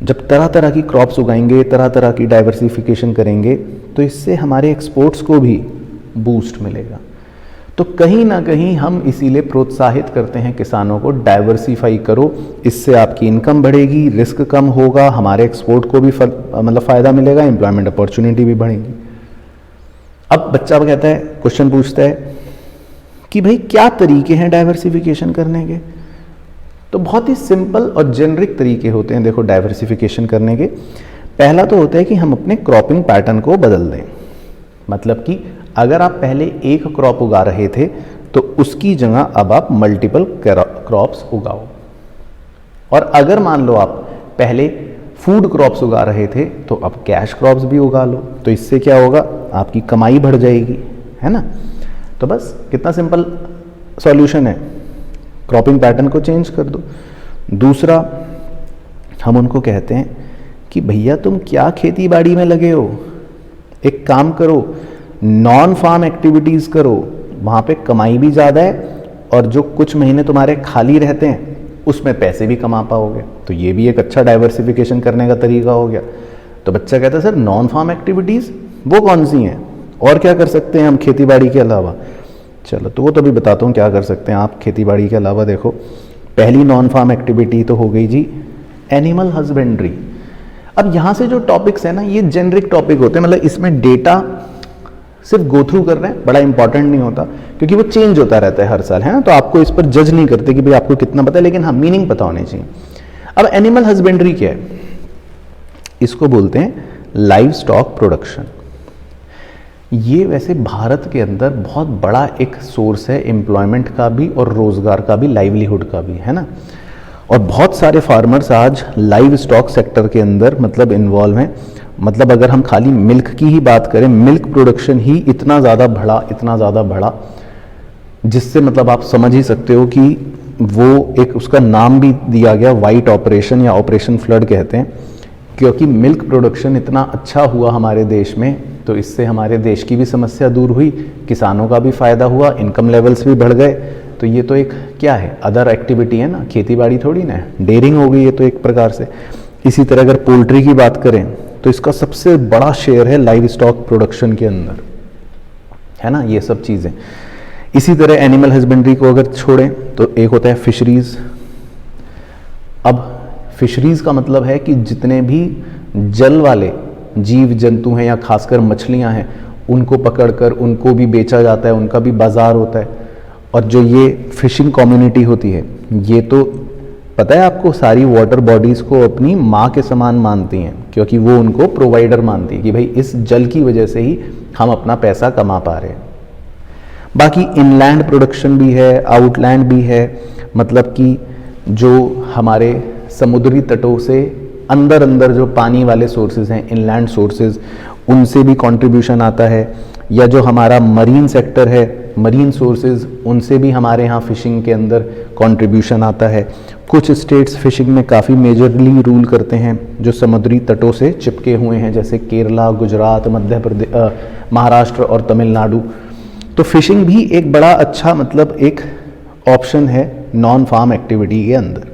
जब तरह तरह की क्रॉप्स उगाएंगे, तरह तरह की डाइवर्सिफिकेशन करेंगे, तो इससे हमारे एक्सपोर्ट्स को भी बूस्ट मिलेगा। तो कहीं ना कहीं हम इसीलिए प्रोत्साहित करते हैं किसानों को, डाइवर्सिफाई करो, इससे आपकी इनकम बढ़ेगी, रिस्क कम होगा, हमारे एक्सपोर्ट को भी मतलब फ़ायदा मिलेगा, एम्प्लॉयमेंट अपॉर्चुनिटी भी बढ़ेगी। अब बच्चा कहता है, क्वेश्चन पूछता है कि भाई क्या तरीके हैं डाइवर्सिफिकेशन करने के? तो बहुत ही सिंपल और जेनरिक तरीके होते हैं देखो डाइवर्सिफिकेशन करने के। पहला तो होता है कि हम अपने क्रॉपिंग पैटर्न को बदल दें। मतलब कि अगर आप पहले एक क्रॉप उगा रहे थे तो उसकी जगह अब आप मल्टीपल क्रॉप्स उगाओ। और अगर मान लो आप पहले फूड क्रॉप्स उगा रहे थे तो अब कैश क्रॉप्स भी उगा लो। तो इससे क्या होगा, आपकी कमाई बढ़ जाएगी, है ना। तो बस कितना सिंपल सॉल्यूशन है, क्रॉपिंग पैटर्न को चेंज कर दो। दूसरा, हम उनको कहते हैं कि भैया तुम क्या खेती बाड़ी में लगे हो, एक काम करो, नॉन फार्म एक्टिविटीज़ करो, वहाँ पे कमाई भी ज़्यादा है और जो कुछ महीने तुम्हारे खाली रहते हैं उसमें पैसे भी कमा पाओगे। तो ये भी एक अच्छा डाइवर्सिफिकेशन करने का तरीका हो गया। तो बच्चा कहता है सर नॉन फार्म एक्टिविटीज़ वो कौन सी हैं, और क्या कर सकते हैं हम खेती बाड़ी के अलावा? चलो तो वो तो भी बताता हूँ क्या कर सकते हैं आप खेती बाड़ी के अलावा। देखो पहली नॉन फार्म एक्टिविटी तो हो गई जी एनिमल हस्बेंड्री। अब यहाँ से जो टॉपिक्स है ना ये जेनरिक टॉपिक होते हैं, मतलब इसमें डेटा सिर्फ गो थ्रू कर रहे हैं, बड़ा इंपॉर्टेंट नहीं होता क्योंकि वो चेंज होता रहता है हर साल, है ना। तो आपको इस पर जज नहीं करते कि भाई आपको कितना पता है, लेकिन हाँ मीनिंग पता होनी चाहिए। अब एनिमल हस्बेंड्री क्या है? इसको बोलते हैं लाइव स्टॉक प्रोडक्शन। ये वैसे भारत के अंदर बहुत बड़ा एक सोर्स है एम्प्लॉयमेंट का भी और रोजगार का भी, लाइवलीहुड का भी, है ना। और बहुत सारे फार्मर्स आज लाइव स्टॉक सेक्टर के अंदर मतलब इन्वॉल्व हैं। मतलब अगर हम खाली मिल्क की ही बात करें, मिल्क प्रोडक्शन ही इतना ज़्यादा बढ़ा जिससे मतलब आप समझ ही सकते हो कि वो एक उसका नाम भी दिया गया वाइट ऑपरेशन या ऑपरेशन फ्लड कहते हैं, क्योंकि मिल्क प्रोडक्शन इतना अच्छा हुआ हमारे देश में। तो इससे हमारे देश की भी समस्या दूर हुई, किसानों का भी फ़ायदा हुआ, इनकम लेवल्स भी बढ़ गए। तो ये तो एक क्या है, अदर एक्टिविटी है ना, खेती बाड़ी थोड़ी ना है, डेयरिंग हो गई ये तो एक प्रकार से। इसी तरह अगर पोल्ट्री की बात करें तो इसका सबसे बड़ा शेयर है लाइव स्टॉक प्रोडक्शन के अंदर, है ना, ये सब चीज़ें। इसी तरह एनिमल हस्बेंड्री को अगर छोड़ें तो एक होता है फिशरीज। अब फिशरीज का मतलब है कि जितने भी जल वाले जीव जंतु हैं या खासकर मछलियां हैं उनको पकड़कर उनको भी बेचा जाता है, उनका भी बाजार होता है। और जो ये फिशिंग कम्युनिटी होती है ये तो पता है आपको सारी वाटर बॉडीज़ को अपनी माँ के समान मानती हैं, क्योंकि वो उनको प्रोवाइडर मानती है कि भाई इस जल की वजह से ही हम अपना पैसा कमा पा रहे हैं। बाकी इनलैंड प्रोडक्शन भी है, आउटलैंड भी है, मतलब कि जो हमारे समुद्री तटों से अंदर अंदर जो पानी वाले सोर्सेज हैं, इनलैंड सोर्सेज, उनसे भी कंट्रीब्यूशन आता है। या जो हमारा मरीन सेक्टर है, मरीन सोर्सेज, उनसे भी हमारे यहाँ फिशिंग के अंदर कंट्रीब्यूशन आता है। कुछ स्टेट्स फिशिंग में काफ़ी मेजरली रूल करते हैं जो समुद्री तटों से चिपके हुए हैं, जैसे केरला, गुजरात, मध्य प्रदेश, महाराष्ट्र और तमिलनाडु। तो फिशिंग भी एक बड़ा अच्छा मतलब एक ऑप्शन है नॉन फार्म एक्टिविटी के अंदर।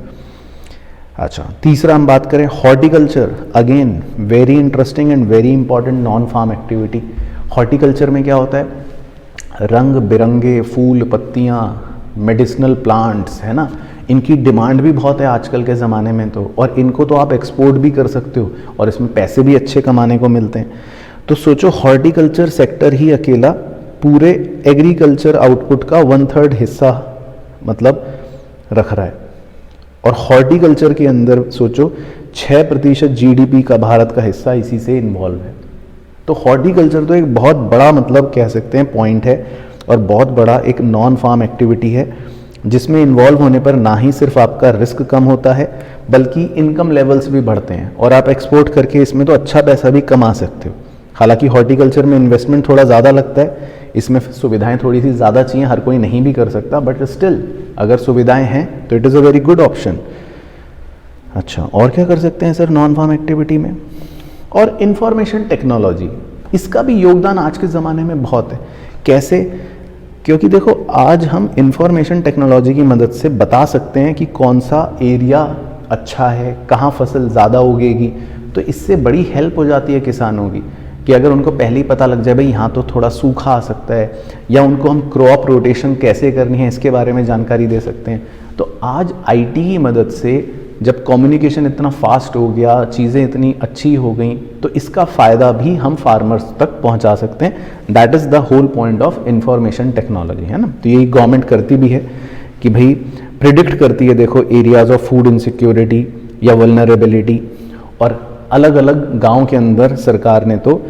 अच्छा, तीसरा हम बात करें horticulture, again very interesting and very important non farm activity. Horticulture में क्या होता है, रंग बिरंगे फूल, पत्तियाँ, मेडिसिनल प्लांट्स, है ना, इनकी डिमांड भी बहुत है आजकल के ज़माने में तो, और इनको तो आप एक्सपोर्ट भी कर सकते हो और इसमें पैसे भी अच्छे कमाने को मिलते हैं। तो सोचो हॉर्टिकल्चर सेक्टर ही अकेला पूरे एग्रीकल्चर आउटपुट का 1/3 हिस्सा मतलब रख रहा है। और हॉर्टिकल्चर के अंदर सोचो 6% GDP का भारत का हिस्सा इसी से इन्वॉल्व है। तो हॉर्टिकल्चर तो एक बहुत बड़ा मतलब कह सकते हैं पॉइंट है और बहुत बड़ा एक नॉन फार्म एक्टिविटी है, जिसमें इन्वॉल्व होने पर ना ही सिर्फ आपका रिस्क कम होता है बल्कि इनकम लेवल्स भी बढ़ते हैं और आप एक्सपोर्ट करके इसमें तो अच्छा पैसा भी कमा सकते हो। हालांकि हॉर्टिकल्चर में इन्वेस्टमेंट थोड़ा ज़्यादा लगता है, इसमें सुविधाएं थोड़ी सी ज़्यादा चाहिए, हर कोई नहीं भी कर सकता, बट स्टिल अगर सुविधाएं हैं तो it is a very good option. अच्छा, और क्या कर सकते हैं सर नॉन फार्म एक्टिविटी में? और इंफॉर्मेशन टेक्नोलॉजी, इसका भी योगदान आज के ज़माने में बहुत है। कैसे? क्योंकि देखो आज हम इंफॉर्मेशन टेक्नोलॉजी की मदद से बता सकते हैं कि कौन सा एरिया अच्छा है, कहाँ फसल ज़्यादा उगेगी। तो इससे बड़ी हेल्प हो जाती है किसानों की कि अगर उनको पहले ही पता लग जाए भाई यहाँ तो थोड़ा सूखा आ सकता है, या उनको हम क्रॉप रोटेशन कैसे करनी है इसके बारे में जानकारी दे सकते हैं। तो आज आईटी की मदद से जब कम्युनिकेशन इतना फास्ट हो गया, चीज़ें इतनी अच्छी हो गई, तो इसका फ़ायदा भी हम फार्मर्स तक पहुंचा सकते हैं। That is the whole point of information technology, है ना। तो यही गवर्नमेंट करती भी है कि भाई प्रिडिक्ट करती है, देखो एरियाज ऑफ फूड इनसिक्योरिटी या वल्नरेबिलिटी, और अलग अलग गांव के अंदर सरकार ने तो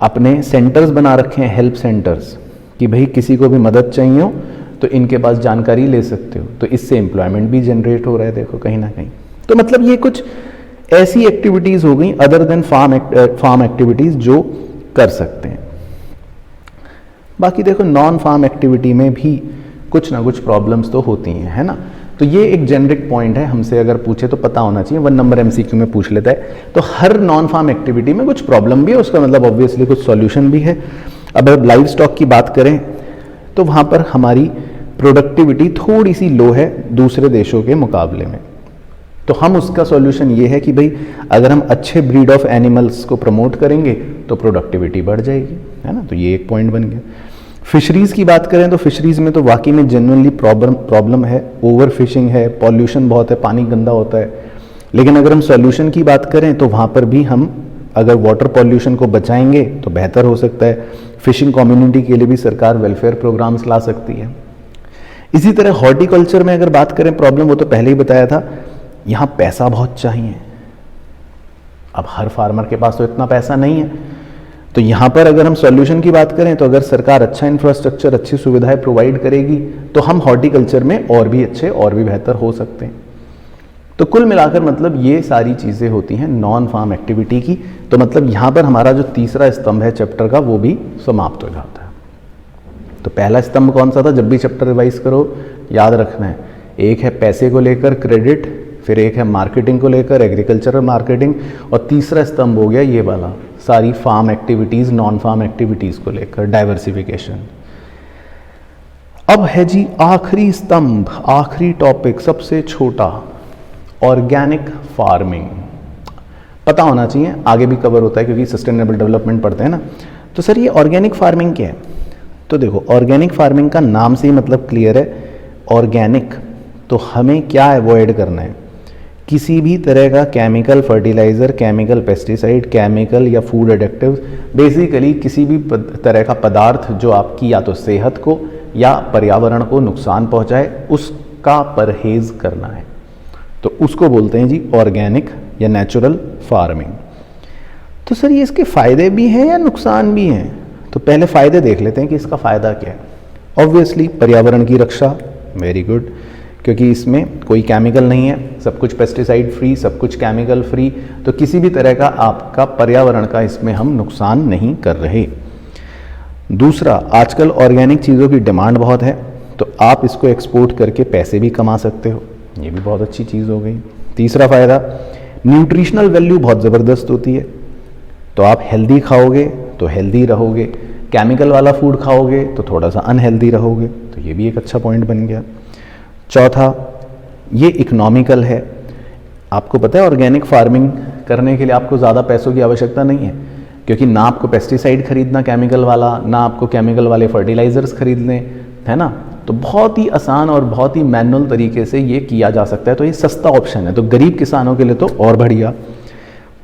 अपने सेंटर्स बना रखे हैं, हेल्प सेंटर्स, कि भाई किसी को भी मदद चाहिए हो तो इनके पास जानकारी ले सकते हो। तो इससे एम्प्लॉयमेंट भी जनरेट हो रहा है, देखो कहीं ना कहीं। तो मतलब ये कुछ ऐसी एक्टिविटीज़ हो गई अदर देन फार्म एक्टिविटीज़ जो कर सकते हैं। बाकी देखो नॉन फार्म एक्टिविटी में भी कुछ ना कुछ प्रॉब्लम्स तो होती हैं, है ना। तो ये एक जेनरिक पॉइंट है, हमसे अगर पूछे तो पता होना चाहिए, 1 नंबर MCQ में पूछ लेता है। तो हर नॉन फार्म एक्टिविटी में कुछ प्रॉब्लम भी है, उसका मतलब ऑब्वियसली कुछ सॉल्यूशन भी है। अब अगर लाइव स्टॉक की बात करें तो वहाँ पर हमारी प्रोडक्टिविटी थोड़ी सी लो है दूसरे देशों के मुकाबले में। तो हम उसका सॉल्यूशन ये है कि भाई अगर हम अच्छे ब्रीड ऑफ एनिमल्स को प्रमोट करेंगे तो प्रोडक्टिविटी बढ़ जाएगी, है ना। तो ये एक पॉइंट बन गया। फिशरीज़ की बात करें तो फिशरीज़ में तो वाकई में जेन्युइनली प्रॉब्लम है, ओवर फिशिंग है, पॉल्यूशन बहुत है, पानी गंदा होता है। लेकिन अगर हम सॉल्यूशन की बात करें तो वहाँ पर भी हम अगर वाटर पॉल्यूशन को बचाएंगे तो बेहतर हो सकता है। फिशिंग कम्युनिटी के लिए भी सरकार वेलफेयर प्रोग्राम्स ला सकती है। इसी तरह हॉर्टिकल्चर में अगर बात करें प्रॉब्लम, वो तो पहले ही बताया था, यहाँ पैसा बहुत चाहिए। अब हर फार्मर के पास तो इतना पैसा नहीं है। तो यहाँ पर अगर हम सॉल्यूशन की बात करें तो अगर सरकार अच्छा इंफ्रास्ट्रक्चर, अच्छी सुविधाएं प्रोवाइड करेगी तो हम हॉर्टिकल्चर में और भी अच्छे और भी बेहतर हो सकते हैं। तो कुल मिलाकर मतलब ये सारी चीज़ें होती हैं नॉन फार्म एक्टिविटी की। तो मतलब यहाँ पर हमारा जो तीसरा स्तंभ है चैप्टर का वो भी समाप्त हो जाता है। तो पहला स्तंभ कौन सा था? जब भी चैप्टर रिवाइज करो याद रखना है, एक है पैसे को लेकर क्रेडिट, फिर एक है मार्केटिंग को लेकर एग्रीकल्चरल मार्केटिंग, और तीसरा स्तंभ हो गया ये वाला सारी farm activities, non farm activities को लेकर डाइवर्सिफिकेशन। अब है जी आखिरी स्तंभ, आखिरी टॉपिक, सबसे छोटा, ऑर्गेनिक फार्मिंग। पता होना चाहिए, आगे भी कवर होता है क्योंकि सस्टेनेबल डेवलपमेंट पढ़ते हैं ना। तो सर ये ऑर्गेनिक फार्मिंग क्या है? तो देखो ऑर्गेनिक फार्मिंग का नाम से ही मतलब क्लियर है, ऑर्गेनिक। तो हमें क्या अवॉइड करना है? किसी भी तरह का chemical fertiliser, chemical pesticide, chemical या फूड एडिक्टिव, बेसिकली किसी भी तरह का पदार्थ जो आपकी या तो सेहत को या पर्यावरण को नुकसान पहुंचाए, उसका परहेज करना है। तो उसको बोलते हैं जी ऑर्गेनिक या नेचुरल फार्मिंग। तो सर ये इसके फ़ायदे भी हैं या नुकसान भी हैं? तो पहले फ़ायदे देख लेते हैं कि इसका फ़ायदा क्या है। ऑब्वियसली पर्यावरण की रक्षा, वेरी गुड, क्योंकि इसमें कोई केमिकल नहीं है, सब कुछ पेस्टिसाइड फ्री, सब कुछ केमिकल फ्री, तो किसी भी तरह का आपका पर्यावरण का इसमें हम नुकसान नहीं कर रहे। दूसरा, आजकल ऑर्गेनिक चीज़ों की डिमांड बहुत है, तो आप इसको एक्सपोर्ट करके पैसे भी कमा सकते हो, ये भी बहुत अच्छी चीज़ हो गई। तीसरा फ़ायदा, न्यूट्रिशनल वैल्यू बहुत ज़बरदस्त होती है, तो आप हेल्दी खाओगे तो हेल्दी रहोगे, केमिकल वाला फूड खाओगे तो थोड़ा सा अनहेल्दी रहोगे, तो ये भी एक अच्छा पॉइंट बन गया। चौथा, ये इकोनॉमिकल है। आपको पता है ऑर्गेनिक फार्मिंग करने के लिए आपको ज़्यादा पैसों की आवश्यकता नहीं है, क्योंकि ना आपको पेस्टिसाइड खरीदना केमिकल वाला, ना आपको केमिकल वाले फर्टिलाइज़र्स खरीदने, है ना। तो बहुत ही आसान और बहुत ही मैनुअल तरीके से ये किया जा सकता है, तो ये सस्ता ऑप्शन है, तो गरीब किसानों के लिए तो और बढ़िया।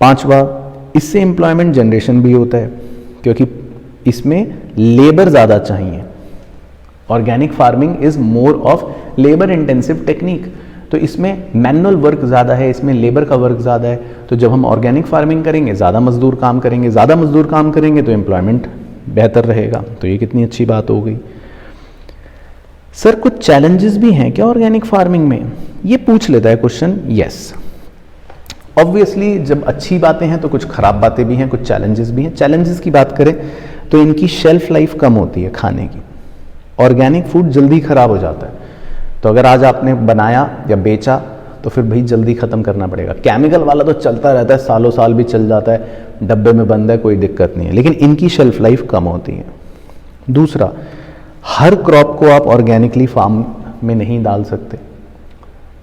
पांचवा, इससे एम्प्लॉयमेंट जनरेशन भी होता है, क्योंकि इसमें लेबर ज़्यादा चाहिए। Organic farming is more of labour intensive technique, तो इसमें मैनुअल वर्क ज़्यादा है, इसमें लेबर का वर्क ज़्यादा है। तो जब हम ऑर्गेनिक फार्मिंग करेंगे, ज़्यादा मजदूर काम करेंगे, ज़्यादा मजदूर काम करेंगे तो एम्प्लॉयमेंट बेहतर रहेगा, तो ये कितनी अच्छी बात हो गई। सर कुछ चैलेंजेस भी हैं क्या ऑर्गेनिक फार्मिंग में? ये पूछ लेता है क्वेश्चन। यस, ऑब्वियसली जब अच्छी बातें हैं तो कुछ खराब बातें भी हैं, कुछ चैलेंजेस भी हैं। चैलेंजेस की बात करें तो इनकी शेल्फ लाइफ कम होती है खाने की। ऑर्गेनिक फूड जल्दी ख़राब हो जाता है, तो अगर आज आपने बनाया या बेचा तो फिर भाई जल्दी ख़त्म करना पड़ेगा। केमिकल वाला तो चलता रहता है, सालों साल भी चल जाता है, डब्बे में बंद है, कोई दिक्कत नहीं है, लेकिन इनकी शेल्फ लाइफ कम होती है। दूसरा, हर क्रॉप को आप ऑर्गेनिकली फार्म में नहीं डाल सकते,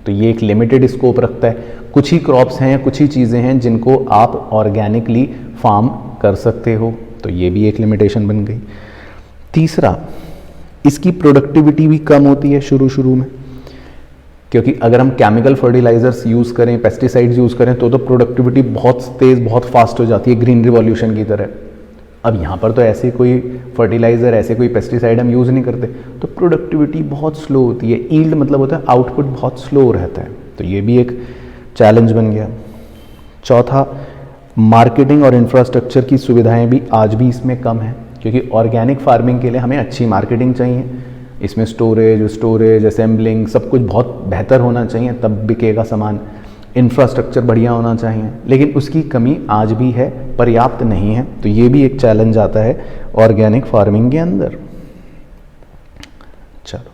तो ये एक लिमिटेड स्कोप रखता है। कुछ ही क्रॉप्स हैं या कुछ ही चीज़ें हैं जिनको आप ऑर्गेनिकली फार्म कर सकते हो, तो ये भी एक लिमिटेशन बन गई। तीसरा, इसकी प्रोडक्टिविटी भी कम होती है शुरू में, क्योंकि अगर हम केमिकल फर्टिलाइजर्स यूज़ करें, पेस्टिसाइड्स यूज़ करें तो प्रोडक्टिविटी बहुत तेज़, बहुत फास्ट हो जाती है, ग्रीन रिवॉल्यूशन की तरह। अब यहाँ पर तो ऐसे कोई फर्टिलाइज़र, ऐसे कोई पेस्टिसाइड हम यूज़ नहीं करते, तो प्रोडक्टिविटी बहुत स्लो होती है। ईल्ड मतलब होता है आउटपुट बहुत स्लो रहता है, तो ये भी एक चैलेंज बन गया। चौथा, मार्केटिंग और इंफ्रास्ट्रक्चर की सुविधाएं भी आज भी इसमें कम है, क्योंकि ऑर्गेनिक फार्मिंग के लिए हमें अच्छी मार्केटिंग चाहिए। इसमें स्टोरेज, असेंबलिंग सब कुछ बहुत बेहतर होना चाहिए, तब बिकेगा सामान। इंफ्रास्ट्रक्चर बढ़िया होना चाहिए, लेकिन उसकी कमी आज भी है, पर्याप्त नहीं है, तो ये भी एक चैलेंज आता है ऑर्गेनिक फार्मिंग के अंदर। चलो,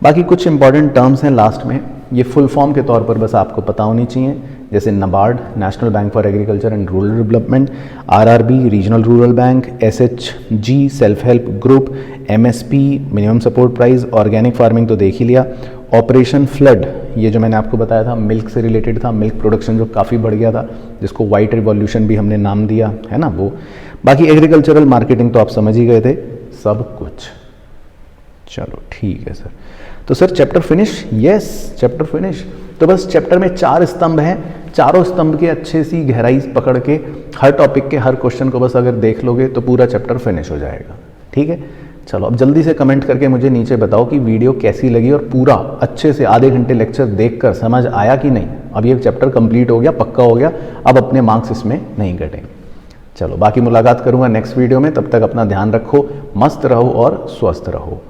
बाकी कुछ इंपॉर्टेंट टर्म्स हैं लास्ट में, ये फुल फॉर्म के तौर पर बस आपको पता होनी चाहिए, जैसे NABARD, national bank for agriculture and rural development, RRB, regional rural bank, SHG, self help group, MSP, minimum support price. Organic farming तो देख ही लिया। ऑपरेशन फ्लड, ये जो मैंने आपको बताया था मिल्क से रिलेटेड था, मिल्क प्रोडक्शन जो काफ़ी बढ़ गया था, जिसको वाइट रिवॉल्यूशन भी हमने नाम दिया है ना वो। बाकी एग्रीकल्चरल मार्केटिंग तो आप समझ ही गए थे सब कुछ। चलो ठीक है सर, तो sir chapter finish? Yes, chapter finish. तो बस चैप्टर में 4 स्तंभ हैं, चारों स्तंभ के अच्छे सी गहराई पकड़ के हर टॉपिक के हर क्वेश्चन को बस अगर देख लोगे तो पूरा चैप्टर फिनिश हो जाएगा। ठीक है, चलो अब जल्दी से कमेंट करके मुझे नीचे बताओ कि वीडियो कैसी लगी और पूरा अच्छे से आधे घंटे लेक्चर देखकर समझ आया कि नहीं। अब ये चैप्टर कंप्लीट हो गया, पक्का हो गया, अब अपने मार्क्स इसमें नहीं घटेंगे। चलो बाकी मुलाकात करूंगा नेक्स्ट वीडियो में, तब तक अपना ध्यान रखो, मस्त रहो और स्वस्थ रहो।